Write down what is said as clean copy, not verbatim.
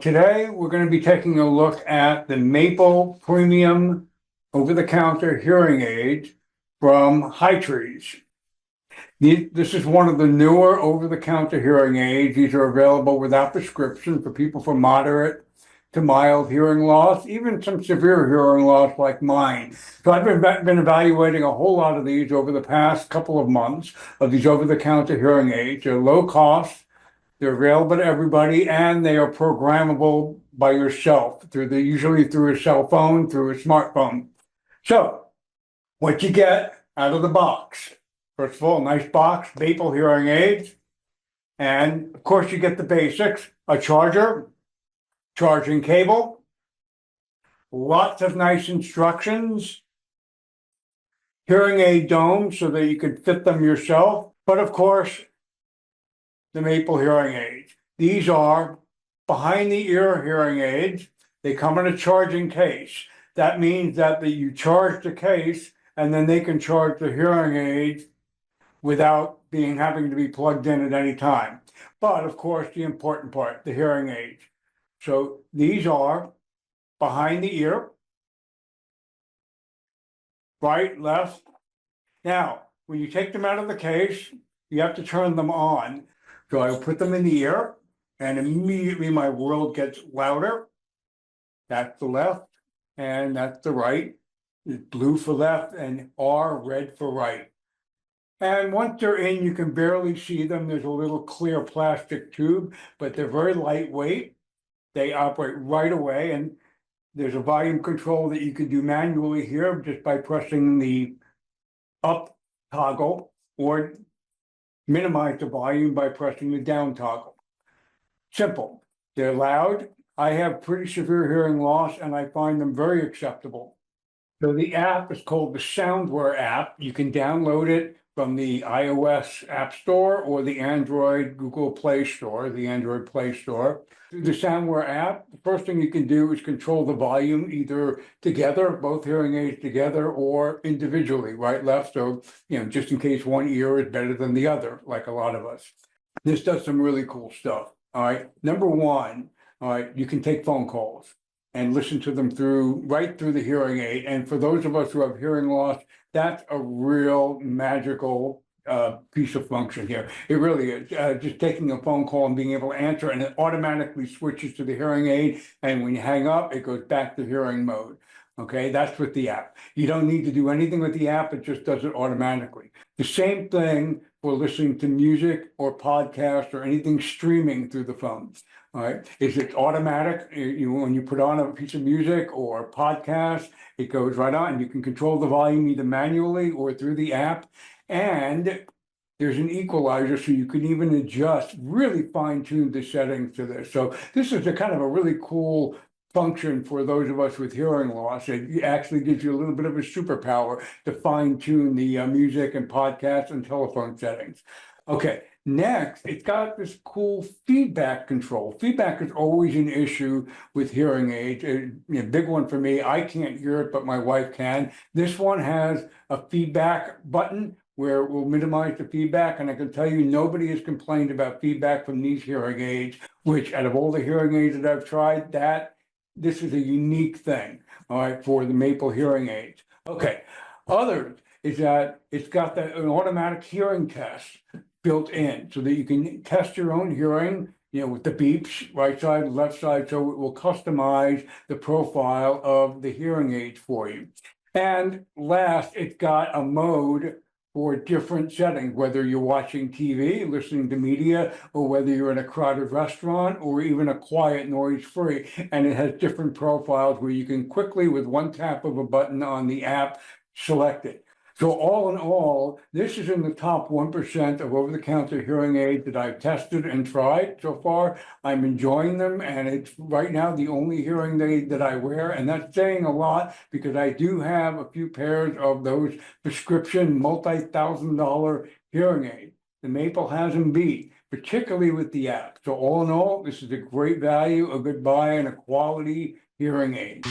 Today, we're going to be taking a look at the Maple Premium over-the-counter hearing aids from High Trees. This is one of the newer over-the-counter hearing aids. These are available without prescription for people for moderate to mild hearing loss, even some severe hearing loss like mine. So I've been evaluating a whole lot of these over the past couple of months of these over-the-counter hearing aids. They're low cost. They're available to everybody, and they are programmable by yourself usually through a cell phone, through a smartphone. So, what you get out of the box? First of all, a nice box, Maple hearing aids, and of course you get the basics: a charger, charging cable, lots of nice instructions, hearing aid domes so that you could fit them yourself, but of course, the Maple hearing aids. These are behind the ear hearing aids. They come in a charging case. That means that you charge the case and then they can charge the hearing aid without having to be plugged in at any time. But of course, the important part, the hearing aids. So these are behind the ear, right, left. Now, when you take them out of the case, you have to turn them on. So I will put them in the ear, and immediately my world gets louder. That's the left, and that's the right. It's blue for left, and R, red for right. And once they're in, you can barely see them. There's a little clear plastic tube, but they're very lightweight. They operate right away, and there's a volume control that you can do manually here just by pressing the up toggle, or minimize the volume by pressing the down toggle. Simple. They're loud. I have pretty severe hearing loss, and I find them very acceptable. So the app is called the Soundware app. You can download it from the iOS App Store or the Android Google Play Store, the Android Play Store. Through the Soundware app, the first thing you can do is control the volume either together, both hearing aids together, or individually, right, left. So, just in case one ear is better than the other, like a lot of us. This does some really cool stuff. All right. Number one, all right, you can take phone calls and listen to them right through the hearing aid. And for those of us who have hearing loss, that's a real magical piece of function here. It really is. Just taking a phone call and being able to answer, and it automatically switches to the hearing aid. And when you hang up, it goes back to hearing mode. Okay, that's with the app. You don't need to do anything with the app. It just does it automatically. The same thing for listening to music or podcast or anything streaming through the phone. All right, it's automatic. When you put on a piece of music or a podcast, it goes right on. You can control the volume either manually or through the app. And there's an equalizer, so you can even adjust, really fine-tune the settings to this. So this is a kind of a really cool function for those of us with hearing loss. It actually gives you a little bit of a superpower to fine-tune the music and podcast and telephone settings. Okay, next, it's got this cool feedback control. Feedback is always an issue with hearing aids. A big one for me. I can't hear it, but my wife can. This one has a feedback button where it will minimize the feedback. And I can tell you, nobody has complained about feedback from these hearing aids, which out of all the hearing aids that I've tried, this is a unique thing, all right, for the Maple hearing aids. Okay, others is that it's got an automatic hearing test built in so that you can test your own hearing, with the beeps, right side, left side, so it will customize the profile of the hearing aids for you. And last, it's got a mode for different settings, whether you're watching TV, listening to media, or whether you're in a crowded restaurant, or even a quiet, noise-free. And it has different profiles where you can quickly, with one tap of a button on the app, select it. So all in all, this is in the top 1% of over-the-counter hearing aids that I've tested and tried so far. I'm enjoying them, and it's right now the only hearing aid that I wear, and that's saying a lot because I do have a few pairs of those prescription multi-$1,000 hearing aids. The Maple has them beat, particularly with the app. So all in all, this is a great value, a good buy, and a quality hearing aid.